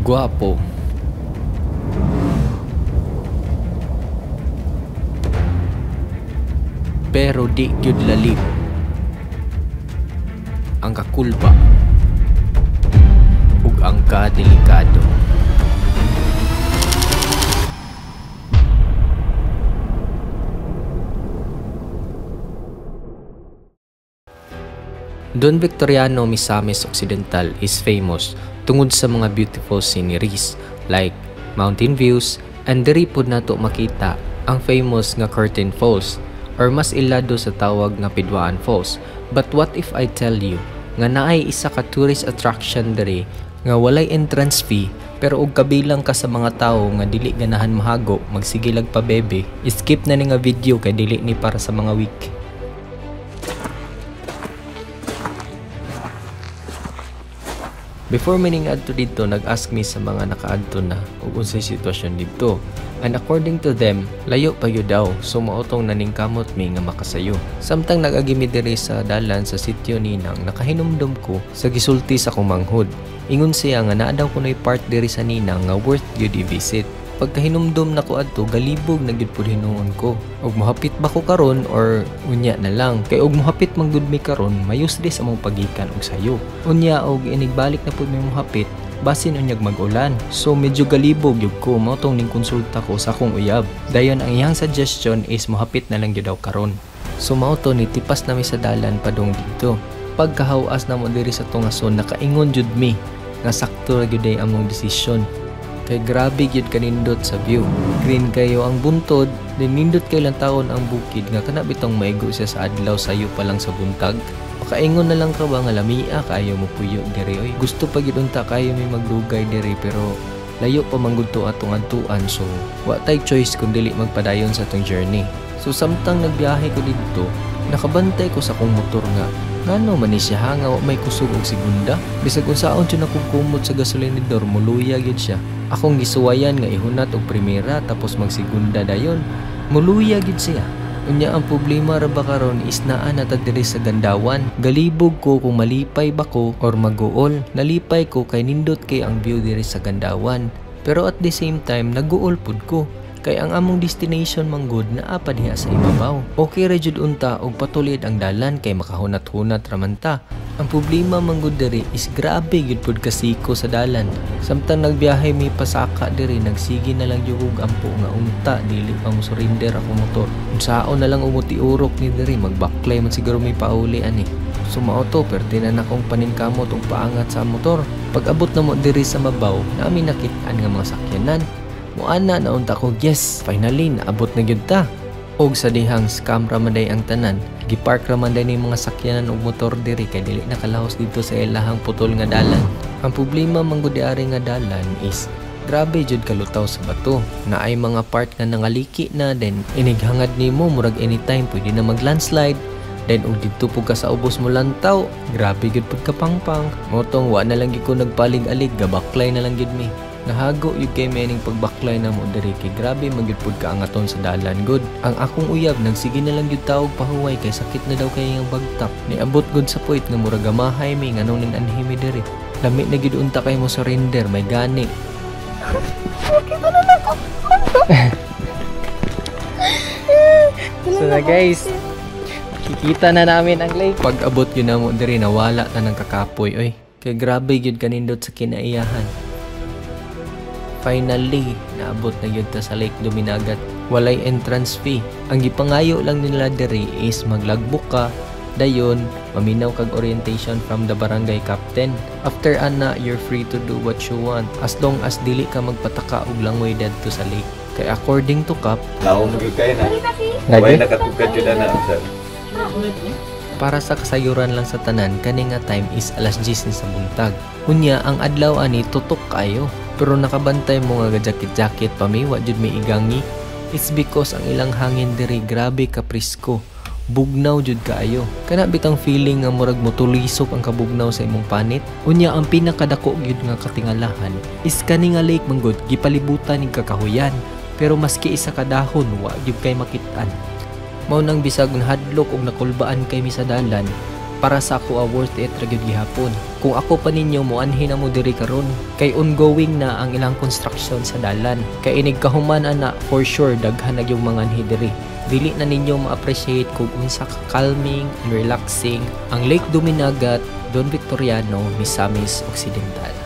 Guwapo. Pero di gyud lalim. Ang kakulba ug ang kadelikado. Don Victoriano Misamis Occidental is famous tungod sa mga beautiful sceneries like mountain views, and diri pod nato makita ang famous nga Curtain Falls or mas ilado sa tawag nga Pidwaan Falls. But what if I tell you nga naay isa ka tourist attraction diri nga walay entrance fee, pero og kabilang ka sa mga tawo nga dili ganahan mahago magsigilag pa bebe, skip na ni nga video kay dili ni para sa mga weak. Before mining adto dito, nag-ask me sa mga nakaadto na ug unsay sitwasyon dito. And according to them, layo pa yun daw, so mautong naningkamot mi nga makasayo. Samtang nag-agimi diri sa dalan sa sityo ninang, nakahinumdum ko sa gisulti sa kumanghod. Ingon siya nga naa daw kunoy part diri sa ninang nga worth gyud i-visit. Pagkahinumdum na ko adto, galibog na gyud pud hinuon ko. Og mohapit ba ko karon or unya na lang? Kay og mohapit man gud mi karon, mayus di sa mong pagikan og sayo. Unya og inigbalik na pud mi mohapit, basin unyag mag-ulan. So medyo galibog gyud ko, mao tong ning konsulta ko sa akong uyab. Dayon ang iyang suggestion is mohapit na lang gyud daw karon. So mao to ni tipas na mi sa dalan padung dito. Pagkahawas na mo diri sa tungason, nakaingon jud mi nga sakto ra gyud ay among desisyon. Kay grabe gyud kanindot sa view. Green kayo ang buntod, then nindot kay lang taon ang bukid nga kana bitong maigo siya sa adlaw sayo pa lang sa buntag. Makaingon na lang ka ba nga lamia kayo mo puyo diri oy. Gusto pa gyud unta kayo may maglugay diri pero layo pa man gud to atong adtuan, so wa tay choice kun dili magpadayon sa atong journey. So samtang nagbiyahe ko dito, nakabantay ko sa kong motor nga ngano man ni siya hanga wa may kusog og segunda. Bisag unsaon siya nakukumot sa gasolinador, muluya gyud siya. Akong gisuwayan nga ihunat og primera tapos magsigunda dayon, muluya gid siya. Unya ang problema ra ba karon is naa na ta diri sa Gandawan. Galibog ko kung malipay ba ko or maguol. Nalipay ko kay nindot kay ang view diri sa Gandawan. Pero at the same time naguol pud ko. Kay ang among destination manggod naa pa diha sa ibabaw. Okay ra jud unta og patulid ang dalan kay makahunat-hunat ra man ta. Ang problema manggod diri is grabe gyud pud kasiko sa dalan. Samtang nagbiyahe mi pasaka diri, nagsigi na lang jud og ampo nga unta dili pa mo surrender ako motor. Unsaon na lang umuti urok ni diri, magbaklay man siguro mi pauli ani. So mauto pertinan akong paningkamot og paangat sa motor. Pag abot na mo diri sa mabaw, nami nakit-an nga mga sakyanan. Muana na unta ko, yes, finally naabot na gyud ta. Og sa dihang scam ra man day ang tanan, gipark ra man day ni mga sakyanan og motor diri kay dili nakalahos dito sa ilahang putol nga dalan. Ang problema man gud diari nga dalan is grabe jud kalutaw sa bato. Naay mga part nga nangaliki na, then inighangad nimo murag anytime pwede na mag-landslide. Then og didto pug ka sa ubos mo lantaw, grabe gyud pud ka pangpang. Motong wa na lang gyud ko nagpalig-alig, gabaklay na lang gyud mi. Nahago yung kay mening pagbaklay na mo diri kay grabe magyud ka angaton sa dalan good. Ang akong uyab nagsige na lang gyud taog pahuway kay sakit na daw kay ang bagtak. Niabot gud sa point nga murag gamahay mi nganong ning anhimi diri. Lami na gyud unta kay mo surrender, may gani. So na guys, kikita na namin ang lake. Pag abot yun na mo diri, nawala ta ng kakapoy oy. Kay grabe gyud kanindot sa kinaiyahan. Finally, naabot na yun ta sa Lake Duminagat. Walay entrance fee. Ang gipangayo lang nila diri is maglagbook ka, dayon maminaw kag orientation from the barangay captain. After ana, you're free to do what you want as long as dili ka magpataka og langoy didto sa lake. Kay according to Cap, naong gyud kay na. Way nakatugad jud na sa. Para sa kasayuran lang sa tanan, kani nga time is alas 10 sa buntag. Unya ang adlaw ani tutok kayo. Pero nakabantay mo nga jacket-jacket pa mi, wa jud may igangi. It's because ang ilang hangin diri grabe ka presko. Bugnaw jud kaayo. Kana bitang feeling nga murag motulisok ang kabugnaw sa imong panit. Unya ang pinakadako gyud nga katingalahan is kani nga lake manggod gipalibutan ning kakahuyan. Pero maski isa ka dahon wa gyud kay makit-an. Mao nang bisag hadlok og nakulbaan kay mi sa dalan, para sa ako worth it ra gyud gihapon. Kung ako pa ninyo moanhi na mo diri karon, kay ongoing na ang ilang construction sa dalan. Kay inig kahuman ana for sure daghan na yung mga anhi diri. Dili na ninyo ma-appreciate kung unsa ka calming and relaxing ang Lake Duminagat, Don Victoriano, Misamis Occidental.